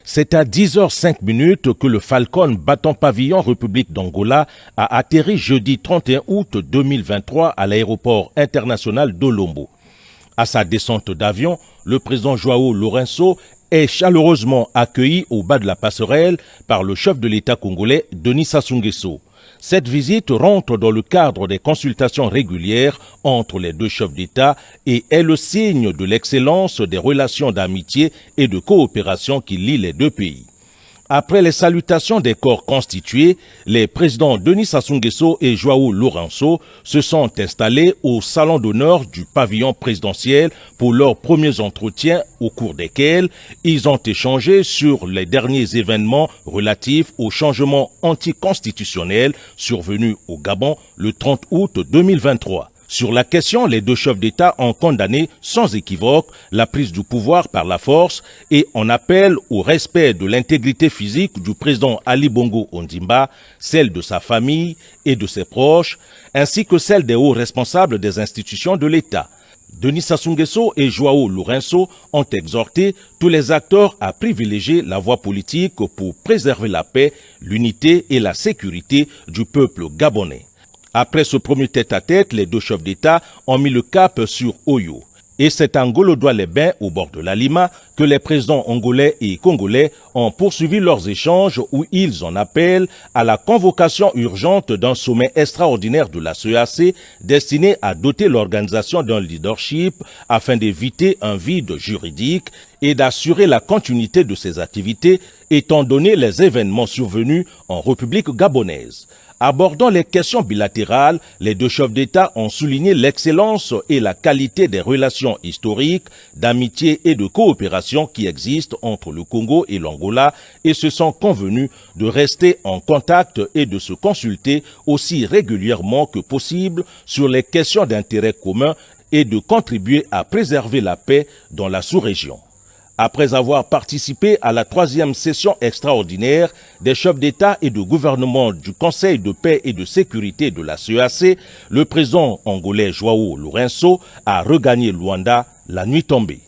C'est à 10h05 que le Falcon battant pavillon République d'Angola a atterri jeudi 31 août 2023 à l'aéroport international d'Olombo. À sa descente d'avion, le président João Lourenço est chaleureusement accueilli au bas de la passerelle par le chef de l'État congolais, Denis Sassou Nguesso. Cette visite rentre dans le cadre des consultations régulières entre les deux chefs d'État et est le signe de l'excellence des relations d'amitié et de coopération qui lient les deux pays. Après les salutations des corps constitués, les présidents Denis Sassou Nguesso et João Lourenço se sont installés au salon d'honneur du pavillon présidentiel pour leurs premiers entretiens au cours desquels ils ont échangé sur les derniers événements relatifs au changement anticonstitutionnel survenu au Gabon le 30 août 2023. Sur la question, les deux chefs d'État ont condamné sans équivoque la prise du pouvoir par la force et en appellent au respect de l'intégrité physique du président Ali Bongo Ondimba, celle de sa famille et de ses proches, ainsi que celle des hauts responsables des institutions de l'État. Denis Sassou Nguesso et João Lourenço ont exhorté tous les acteurs à privilégier la voie politique pour préserver la paix, l'unité et la sécurité du peuple gabonais. Après ce premier tête-à-tête, les deux chefs d'État ont mis le cap sur Oyo. Et c'est à Ngolo-Douala-les-Bains, au bord de la Lima, que les présidents angolais et congolais ont poursuivi leurs échanges où ils en appellent à la convocation urgente d'un sommet extraordinaire de la CEAC destiné à doter l'organisation d'un leadership afin d'éviter un vide juridique et d'assurer la continuité de ses activités étant donné les événements survenus en République gabonaise. Abordant les questions bilatérales, les deux chefs d'État ont souligné l'excellence et la qualité des relations historiques, d'amitié et de coopération qui existent entre le Congo et l'Angola et se sont convenus de rester en contact et de se consulter aussi régulièrement que possible sur les questions d'intérêt commun et de contribuer à préserver la paix dans la sous-région. Après avoir participé à la 3e session extraordinaire des chefs d'État et de gouvernement du Conseil de paix et de sécurité de la CEAC, le président angolais João Lourenço a regagné Luanda la nuit tombée.